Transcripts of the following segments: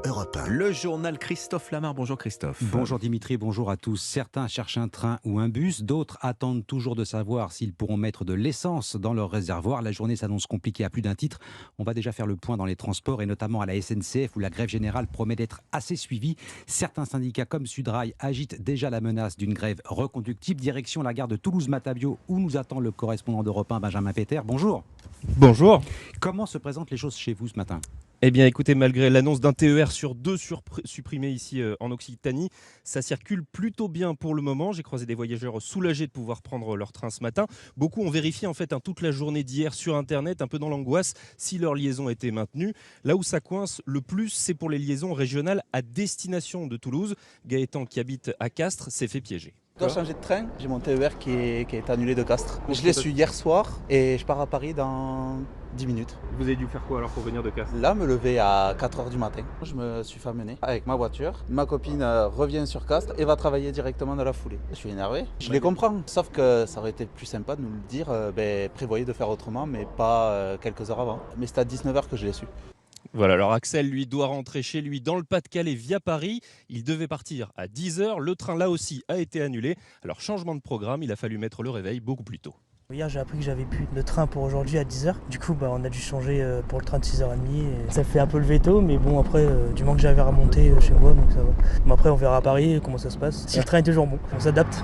Europe 1. Le journal Christophe Lamar. Bonjour Christophe. Bonjour Dimitri, bonjour à tous. Certains cherchent un train ou un bus, d'autres attendent toujours de savoir s'ils pourront mettre de l'essence dans leur réservoir. La journée s'annonce compliquée à plus d'un titre. On va déjà faire le point dans les transports et notamment à la SNCF où la grève générale promet d'être assez suivie. Certains syndicats comme Sudrail agitent déjà la menace d'une grève reconductible. Direction la gare de Toulouse-Matabiau où nous attend le correspondant d'Europe 1, Benjamin Péter. Bonjour. Bonjour. Comment se présentent les choses chez vous ce matin ? Eh bien écoutez, malgré l'annonce d'un TER sur deux supprimé ici en Occitanie, ça circule plutôt bien pour le moment. J'ai croisé des voyageurs soulagés de pouvoir prendre leur train ce matin. Beaucoup ont vérifié en fait toute la journée d'hier sur Internet, un peu dans l'angoisse, si leur liaison était maintenue. Là où ça coince le plus, c'est pour les liaisons régionales à destination de Toulouse. Gaëtan, qui habite à Castres, s'est fait piéger. Je dois changer de train, j'ai mon TER qui est annulé de Castres. Je l'ai su hier soir et je pars à Paris dans 10 minutes. Vous avez dû faire quoi alors pour venir de Castres ? Là, me lever à 4h du matin. Je me suis fait amener avec ma voiture. Ma copine revient sur Castres et va travailler directement dans la foulée. Je suis énervé, je les comprends. Sauf que ça aurait été plus sympa de nous le dire, prévoyez de faire autrement, mais pas quelques heures avant. Mais c'est à 19h que je l'ai su. Voilà, alors Axel, lui, doit rentrer chez lui dans le Pas-de-Calais via Paris. Il devait partir à 10h. Le train, là aussi, a été annulé. Alors, changement de programme, il a fallu mettre le réveil beaucoup plus tôt. Hier, j'ai appris que j'avais plus de train pour aujourd'hui à 10h. Du coup, on a dû changer pour le train de 6h30. Et ça fait un peu le veto, mais bon, après, du moment que j'avais à remonter chez moi, donc ça va. Bon, après, on verra à Paris comment ça se passe. Si le train est toujours bon, on s'adapte.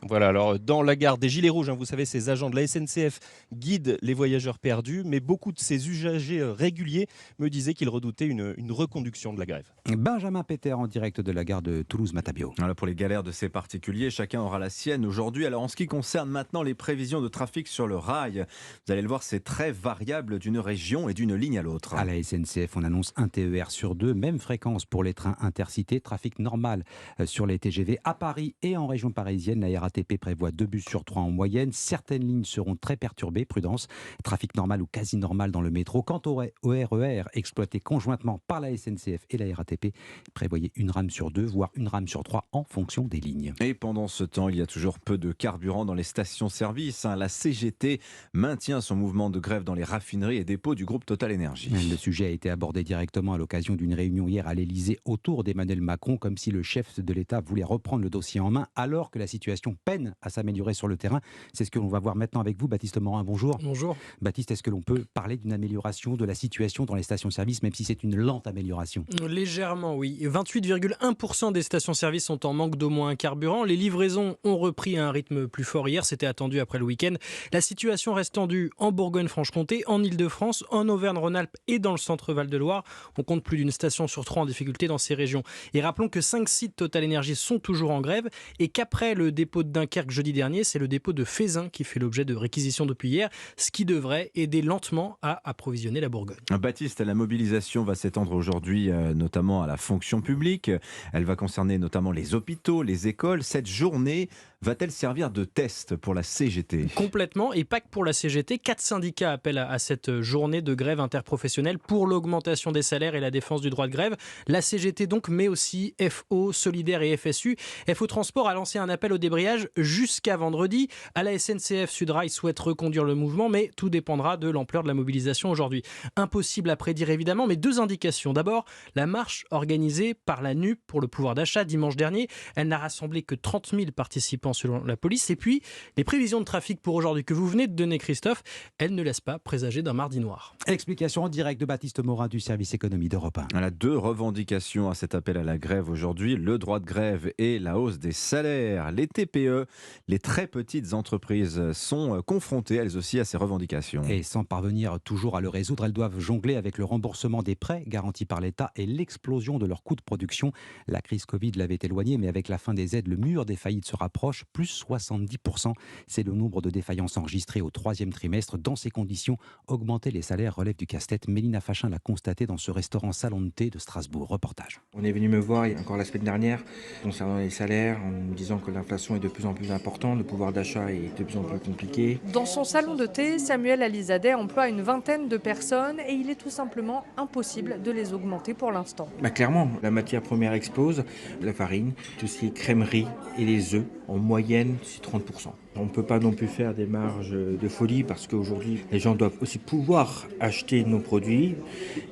Voilà, alors dans la gare des Gilets Rouges, vous savez, ces agents de la SNCF guident les voyageurs perdus, mais beaucoup de ces usagers réguliers me disaient qu'ils redoutaient une reconduction de la grève. Benjamin Péter en direct de la gare de Toulouse-Matabiau. Voilà pour les galères de ces particuliers, chacun aura la sienne aujourd'hui. Alors en ce qui concerne maintenant les prévisions de trafic sur le rail, vous allez le voir, c'est très variable d'une région et d'une ligne à l'autre. À la SNCF, on annonce un TER sur deux, même fréquence pour les trains intercités, trafic normal sur les TGV. À Paris et en région parisienne, la RATP prévoit 2 bus sur 3 en moyenne. Certaines lignes seront très perturbées, prudence. Trafic normal ou quasi normal dans le métro. Quant au RER exploité conjointement par la SNCF et la RATP, prévoyez une rame sur 2, voire une rame sur 3 en fonction des lignes. Et pendant ce temps, il y a toujours peu de carburant dans les stations-service. La CGT maintient son mouvement de grève dans les raffineries et dépôts du groupe Total Énergie. Le sujet a été abordé directement à l'occasion d'une réunion hier à l'Elysée autour d'Emmanuel Macron, comme si le chef de l'État voulait reprendre le dossier en main, alors que la situation peine à s'améliorer sur le terrain. C'est ce que l'on va voir maintenant avec vous, Baptiste Morin. Bonjour. Bonjour. Baptiste, est-ce que l'on peut parler d'une amélioration de la situation dans les stations-service, même si c'est une lente amélioration ? Légèrement, oui. 28,1% des stations-service sont en manque d'au moins un carburant. Les livraisons ont repris à un rythme plus fort hier. C'était attendu après le week-end. La situation reste tendue en Bourgogne-Franche-Comté, en Île-de-France, en Auvergne-Rhône-Alpes et dans le centre Val-de-Loire. On compte plus d'une station sur 3 en difficulté dans ces régions. Et rappelons que 5 sites Total Énergie sont toujours en grève et qu'après le dépôt de Dunkerque jeudi dernier, c'est le dépôt de Fézin qui fait l'objet de réquisitions depuis hier, ce qui devrait aider lentement à approvisionner la Bourgogne. Baptiste, la mobilisation va s'étendre aujourd'hui notamment à la fonction publique. Elle va concerner notamment les hôpitaux, les écoles. Cette journée va-t-elle servir de test pour la CGT ? Complètement, et pas que pour la CGT. 4 syndicats appellent à cette journée de grève interprofessionnelle pour l'augmentation des salaires et la défense du droit de grève. La CGT donc, mais aussi FO, Solidaire et FSU. FO Transport a lancé un appel au débrayage jusqu'à vendredi. À la SNCF, Sudrail souhaite reconduire le mouvement, mais tout dépendra de l'ampleur de la mobilisation aujourd'hui. Impossible à prédire évidemment, mais 2 indications. D'abord, la marche organisée par la NUP pour le pouvoir d'achat dimanche dernier. Elle n'a rassemblé que 30 000 participants selon la police. Et puis, les prévisions de trafic pour aujourd'hui que vous venez de donner, Christophe, elles ne laissent pas présager d'un mardi noir. Explication en direct de Baptiste Morin du service économie d'Europe 1. Elle a 2 revendications à cet appel à la grève aujourd'hui, le droit de grève et la hausse des salaires. Les TPE, les très petites entreprises, sont confrontées elles aussi à ces revendications. Et sans parvenir toujours à le résoudre, elles doivent jongler avec le remboursement des prêts garantis par l'État et l'explosion de leurs coûts de production. La crise Covid l'avait éloigné, mais avec la fin des aides, le mur des faillites se rapproche, plus 70%. C'est le nombre de défaillances enregistrées au 3e trimestre. Dans ces conditions, augmenter les salaires relève du casse-tête. Mélina Fachin l'a constaté dans ce restaurant Salon de thé de Strasbourg. Reportage. On est venu me voir encore la semaine dernière concernant les salaires en me disant que l'inflation est de plus en plus important, le pouvoir d'achat est de plus en plus compliqué. Dans son salon de thé, Samuel Alizadeh emploie une vingtaine de personnes et il est tout simplement impossible de les augmenter pour l'instant. Clairement, la matière première explose, la farine, tout ce qui est crèmerie et les œufs, en moyenne, c'est 30%. On ne peut pas non plus faire des marges de folie parce qu'aujourd'hui, les gens doivent aussi pouvoir acheter nos produits.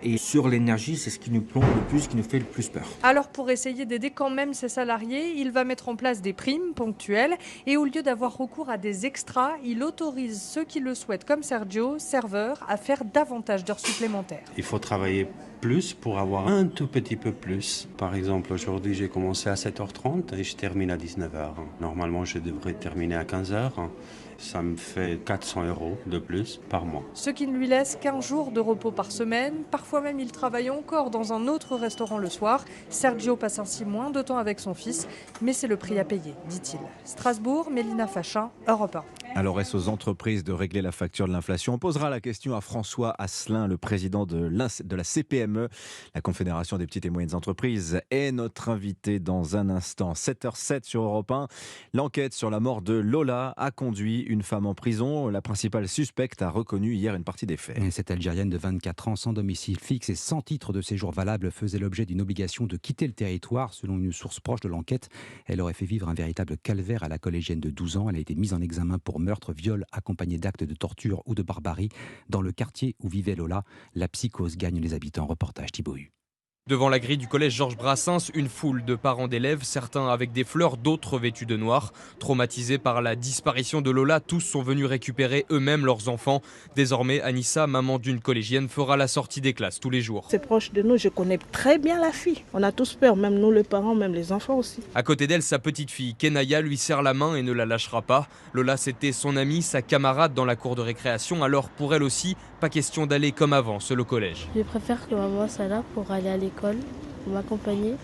Et sur l'énergie, c'est ce qui nous plombe le plus, qui nous fait le plus peur. Alors pour essayer d'aider quand même ses salariés, il va mettre en place des primes ponctuelles et au lieu d'avoir recours à des extras, il autorise ceux qui le souhaitent, comme Sergio, serveur, à faire davantage d'heures supplémentaires. Il faut travailler plus pour avoir un tout petit peu plus. Par exemple, aujourd'hui, j'ai commencé à 7h30 et je termine à 19h. Normalement, je devrais terminer à 15h. Ça me fait 400 € de plus par mois. Ce qui ne lui laisse qu'1 jour de repos par semaine. Parfois même, il travaille encore dans un autre restaurant le soir. Sergio passe ainsi moins de temps avec son fils, mais c'est le prix à payer, dit-il. Strasbourg, Mélina Fachin, Europe 1. Alors, est-ce aux entreprises de régler la facture de l'inflation? On posera la question à François Asselin, le président de la CPME, la Confédération des petites et moyennes entreprises, est notre invité dans un instant. 7h07 sur Europe 1. L'enquête sur la mort de Lola a conduit une femme en prison. La principale suspecte a reconnu hier une partie des faits. Et cette Algérienne de 24 ans, sans domicile fixe et sans titre de séjour valable, faisait l'objet d'une obligation de quitter le territoire. Selon une source proche de l'enquête, elle aurait fait vivre un véritable calvaire à la collégienne de 12 ans. Elle a été mise en examen pour meurtre, viol accompagné d'actes de torture ou de barbarie. Dans le quartier où vivait Lola, la psychose gagne les habitants. Reportage Thibaut Hu. Devant la grille du collège Georges Brassens, une foule de parents d'élèves, certains avec des fleurs, d'autres vêtus de noir. Traumatisés par la disparition de Lola, tous sont venus récupérer eux-mêmes leurs enfants. Désormais, Anissa, maman d'une collégienne, fera la sortie des classes tous les jours. C'est proche de nous, je connais très bien la fille. On a tous peur, même nous les parents, même les enfants aussi. À côté d'elle, sa petite fille, Kenaya, lui serre la main et ne la lâchera pas. Lola, c'était son amie, sa camarade dans la cour de récréation, alors pour elle aussi, pas question d'aller comme avant, seule au collège. Je préfère que maman soit là pour aller à l'école, pour m'accompagner,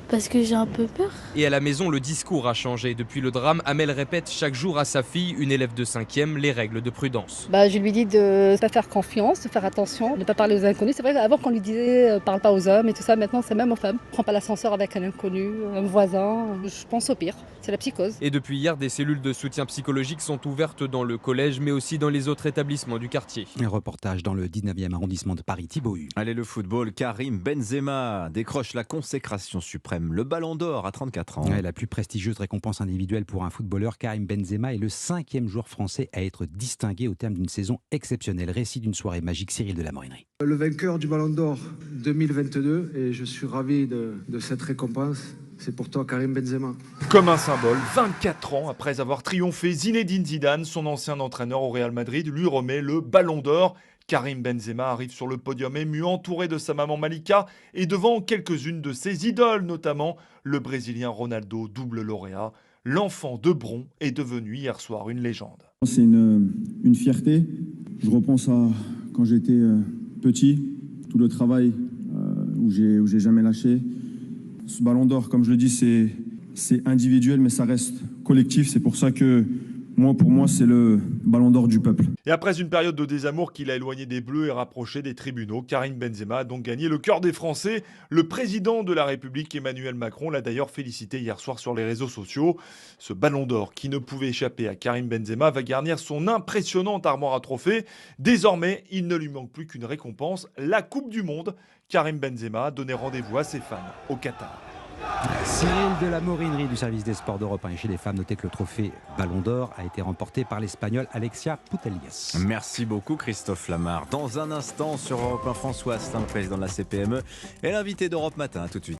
parce que j'ai un peu peur. Et à la maison, le discours a changé. Depuis le drame, Amel répète chaque jour à sa fille, une élève de 5e, les règles de prudence. Je lui dis de ne pas faire confiance, de faire attention, de ne pas parler aux inconnus. C'est vrai, avant qu'on lui disait parle pas aux hommes et tout ça, maintenant c'est même aux femmes. Prends pas l'ascenseur avec un inconnu, un voisin, je pense au pire. C'est la psychose. Et depuis hier, des cellules de soutien psychologique sont ouvertes dans le collège, mais aussi dans les autres établissements du quartier. Un reportage dans le 19e arrondissement de Paris, Thibaut Hu. Allez, le football, Karim Benzema décroche la consécration suprême, le Ballon d'Or à 34 ans. Ouais, la plus prestigieuse récompense individuelle pour un footballeur, Karim Benzema est le 5e joueur français à être distingué au terme d'une saison exceptionnelle. Récit d'une soirée magique, Cyril de la Morinerie. Le vainqueur du Ballon d'Or 2022, et je suis ravi de cette récompense. C'est pour toi, Karim Benzema. Comme un symbole, 24 ans après avoir triomphé, Zinedine Zidane, son ancien entraîneur au Real Madrid, lui remet le Ballon d'Or. Karim Benzema arrive sur le podium ému, entouré de sa maman Malika et devant quelques-unes de ses idoles, notamment le Brésilien Ronaldo, double lauréat. L'enfant de Bron est devenu hier soir une légende. C'est une fierté. Je repense à quand j'étais petit, tout le travail où j'ai jamais lâché. Ce Ballon d'Or, comme je le dis, c'est individuel, mais ça reste collectif. C'est pour ça que pour moi, c'est le Ballon d'Or du peuple. Et après une période de désamour qui l'a éloigné des Bleus et rapproché des tribunaux, Karim Benzema a donc gagné le cœur des Français. Le président de la République, Emmanuel Macron, l'a d'ailleurs félicité hier soir sur les réseaux sociaux. Ce Ballon d'Or qui ne pouvait échapper à Karim Benzema va garnir son impressionnante armoire à trophées. Désormais, il ne lui manque plus qu'une récompense, la Coupe du Monde. Karim Benzema a donné rendez-vous à ses fans au Qatar. Cyril de la Morinerie du service des sports d'Europe 1. Et chez les femmes, notez que le trophée Ballon d'Or a été remporté par l'Espagnole Alexia Putellas. Merci beaucoup Christophe Lamar. Dans un instant sur Europe 1, François Asselin, le président de la CPME, et l'invité d'Europe Matin. À tout de suite.